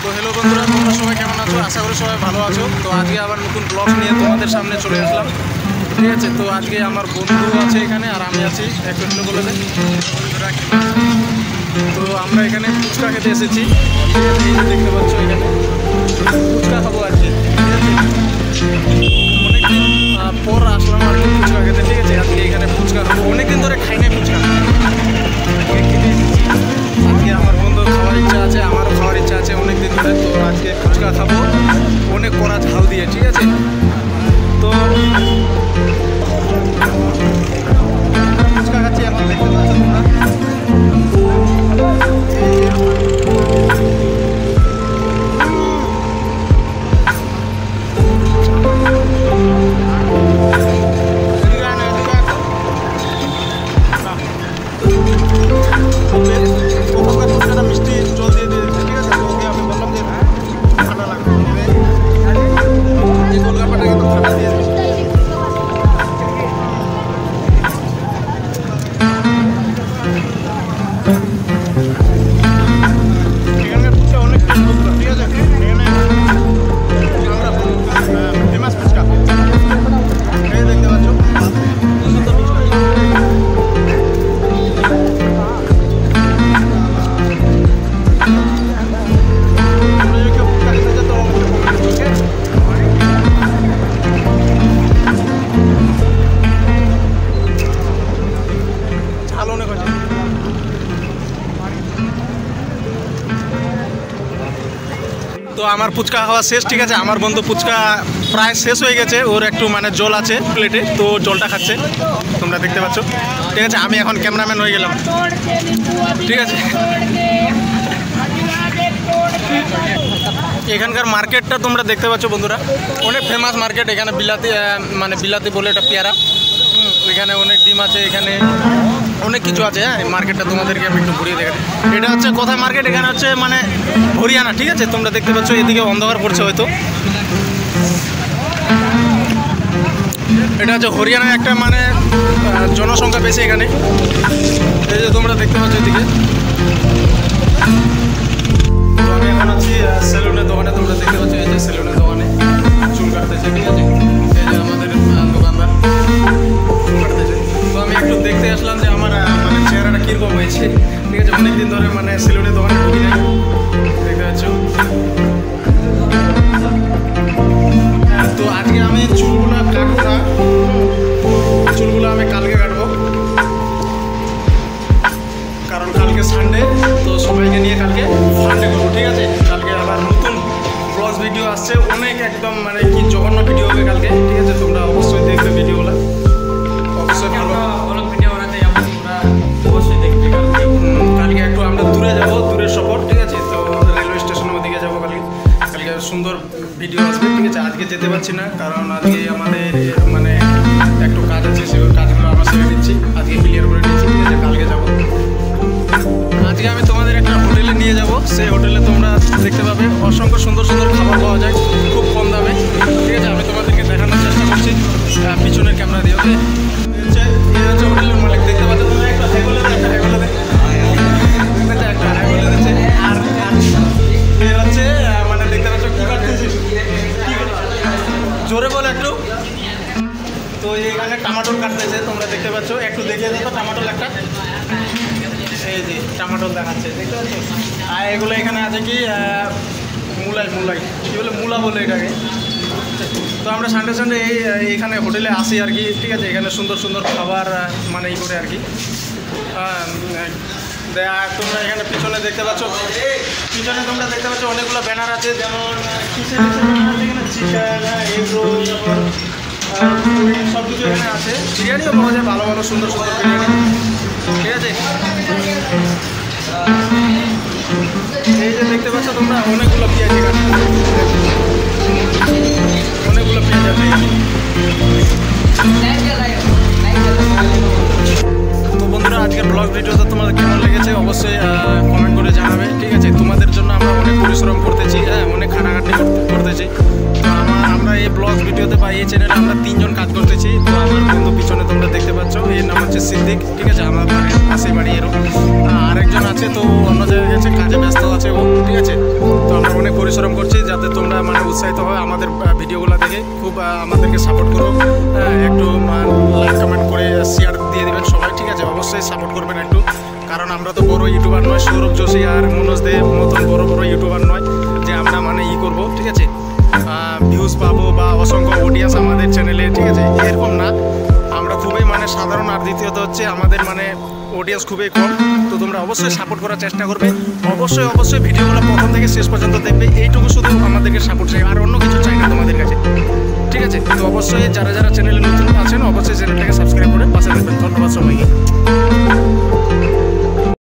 তো হ্যালো বন্ধুরা, তোমরা সবাই কেমন আছো? আশা করি সবাই ভালো আছো। তো আজকে আবার নতুন ব্লগ নিয়ে তোমাদের সামনে চলে আসলাম, ঠিক আছে। তো আজকে আমার বন্ধু আছে এখানে আর আমি আছি, একটু একটু বলে দেয়। তো আমরা এখানে ফুচকা খেতে এসেছি, ঠিক আছে। এই যে দেখতে পাচ্ছ এখানে ফুচকা খাবো আর কি, ঠিক আছে। অনেকদিন পর আসলাম আর কি ফুচকা খেতে, ঠিক আছে। আজকে এখানে ফুচকা খাবো, অনেকদিন ধরে খাই নাই ফুচকা, আজকে খেতে এসেছি। আজকে আমার বন্ধু খাওয়ার ইচ্ছা আছে, আমারও খাওয়ার ইচ্ছা আছে অনেকদিন ধরে। তো আজকে ফুচকা খাবো অনেক কড়া ঝাল দিয়ে, ঠিক আছে। তো ফুচকা খাচ্ছি এখন, দেখতে পাচ্ছ তোমরা। মিষ্টি জল দিয়ে দিয়েছে, ঠিক আছে। তো ওকে আমি বললাম যে ঠান্ডা লাগবে, এই গোলগাপ্পাটা কিন্তু ঠান্ডা দিয়ে দিয়েছে। এখানকার ফুচকা অনেক ফুচকা, ঠিক আছে। এখানে আমরা ফেমাস ফুচকা, এই দেখতে পাচ্ছ। তো আমার ফুচকা খাওয়া শেষ, ঠিক আছে। আমার বন্ধু ফুচকা প্রায় শেষ হয়ে গেছে, ওর একটু মানে জল আছে প্লেটে, তো জলটা খাচ্ছে তোমরা দেখতে পাচ্ছ, ঠিক আছে। আমি এখন ক্যামেরাম্যান হয়ে গেলাম, ঠিক আছে। এখানকার মার্কেটটা তোমরা দেখতে পাচ্ছ বন্ধুরা, অনেক ফেমাস মার্কেট। এখানে বিলাতি মানে বিলাতি বলে এটা পেয়ারা, এখানে অনেক ডিম আছে, এখানে অনেক কিছু আছে। হ্যাঁ, মার্কেটটা তোমাদেরকে আমি একটু ঘুরিয়ে দেখাই। এটা হচ্ছে কোথায় মার্কেট? এখানে হচ্ছে মানে হরিয়ানা, ঠিক আছে। তোমরা দেখতে পাচ্ছ এদিকে অন্ধকার পড়ছে হয়তো, এটা হচ্ছে হরিয়ানার একটা মানে জনসংখ্যা বেশি এখানে। এই যে তোমরা দেখতে পাচ্ছ এদিকে। তো আমি এখন আছি সেলুনের দোকানে, তোমরা দেখতে পাচ্ছ এই যে সেলুনের দোকানে চুল কাটতেছে, ঠিক আছে। এই যে আমাদের দোকানদার চুল কাটতেছে। তো আমি একটু দেখতে আসলাম যে আমার মানে চেহারাটা কীরকম হয়েছে, ঠিক আছে। অনেকদিন ধরে মানে সেলুনের দোকানে ঢুকি নাই, দেখতে পাচ্ছ। তো আজকে আমি চুলগুলো কাটবো না, চুলগুলো আমি কালকে কাটবো, কারণ কালকে সানডে। তো সবাইকে নিয়ে কালকে সানডে করবো, ঠিক আছে। কালকে আবার নতুন ব্লগ ভিডিও আসছে, অনেক একদম মানে কি জঘন্য ভিডিও হবে কালকে, ঠিক আছে। তোমরা অবশ্যই দেখবে ভিডিওগুলো, অবশ্যই ভালো ভিডিও বানাতে আমরা অবশ্যই দেখবে। কালকে একটু আমরা দূরে যাবো, দূরের সফর, ঠিক আছে। তো রেলওয়ে স্টেশনের ওদিকে যাবো কালকে, কালকে সুন্দর ভিডিও আসবে, ঠিক আছে। আজকে যেতে পারছি না, কারণ আজকে আমাদের মানে একটু কাজ আছে, সেই কাজগুলো আমরা সেরে নিচ্ছি, আজকে ক্লিয়ার করে নিচ্ছি, ঠিক আছে। কালকে যাবো। আজকে আমি তোমাদের একটা হোটেলে নিয়ে যাব, সেই হোটেলে তোমরা দেখতে পাবে অসংখ্য সুন্দর সুন্দর খাবার পাওয়া যায় খুব কম দামে, ঠিক আছে। আমি তোমাদেরকে দেখানোর চেষ্টা করছি পিছনের ক্যামেরা দিয়ে, ওকে। এই হচ্ছে হোটেলের মালিক, দেখতে পাচ্ছ তোমরা। একটা হাই বলে দেয়, একটা হাই বলে দেয়, একটা হাই বলে দিচ্ছে। আর এ হচ্ছে মানে দেখতে পাচ্ছ কী করতেছিস, জোরে বলে একটু। তো এইখানে টমাটোর কাটতেছে, তোমরা দেখতে পাচ্ছ। একটু দেখিয়ে দাও তো টমাটোর একটা, এই যে টমাটোর দেখাচ্ছে, দেখতে পাচ্ছ। আর এগুলো এখানে আছে কি মূলাই কী বলে, মূলা বলে এটাকে। তো আমরা সানডে সানডে এইখানে হোটেলে আসি আর কি, ঠিক আছে। এখানে সুন্দর সুন্দর খাবার মানে ই করে আর কি। তোমরা এখানে পিছনে দেখতে পাচ্ছ, পিছনে তোমরা দেখতে পাচ্ছ অনেকগুলো ব্যানার আছে, যেমন কিসের এখানে চিকেন, এগ রোল, সব কিছু এখানে আছে। বিরিয়ানিও পাওয়া যায়, ভালো ভালো সুন্দর সুন্দর বিরিয়ানি, ঠিক আছে। এই যে দেখতে পাচ্ছ তোমরা অনেকগুলো পেঁয়াজ, অনেকগুলো পেঁয়াজ আছে। তো বন্ধুরা, আজকের ব্লগ ভিডিওটা তোমাদের কেমন লেগেছে অবশ্যই কমেন্ট করে জানাবে, ঠিক আছে। তোমাদের জন্য আমরা অনেক পরিশ্রম করতেছি, হ্যাঁ, অনেক খাটাখাটি করতেছি। তো আমরা এই ব্লগ ভিডিওতে বা এই চ্যানেলে আমরা 3 জন কাজ করতেছি। তো আমার বন্ধু পিছনে তোমরা দেখতে পাচ্ছ, এর নাম হচ্ছে সিদ্দিক, ঠিক আছে। আমার বাড়ির পাশে বাড়ি এরও। আরেকজন আছে, তো অন্য জায়গায় গেছে, কাজে ব্যস্ত আছে ও, ঠিক আছে। তো আমরা অনেক লাগে খুব আমাদেরকে সাপোর্ট করো, একটু লাইক কমেন্ট করে শেয়ার দিয়ে দেবেন সবাই, ঠিক আছে? অবশ্যই সাপোর্ট করবেন একটু, কারণ আমরা তো বড় ইউটিউবার নয়, সৌরভ যোশী আর মনোজদের মতন বড় ইউটিউবার নয় যে আমরা মানে করবো, ঠিক আছে? ভিউজ পাবো বা অসংখ্য অডিয়েন্স আমাদের চ্যানেলে, ঠিক আছে? এরকম না, আমরা খুবই মানে সাধারণ। আর দ্বিতীয়ত হচ্ছে আমাদের মানে অডিয়েন্স খুবই কম। তো তোমরা অবশ্যই সাপোর্ট করার চেষ্টা করবে, অবশ্যই ভিডিওগুলো প্রথম থেকে শেষ পর্যন্ত দেখবে। এইটুকু শুধু আমাদেরকে সাপোর্ট চাই, আর অন্য কিছু চাই না তোমাদের কাছে, ঠিক আছে? তো অবশ্যই যারা চ্যানেলে নতুন আছেন অবশ্যই চ্যানেলটাকে সাবস্ক্রাইব করে পাশে থাকবেন। ধন্যবাদ সবাইকে।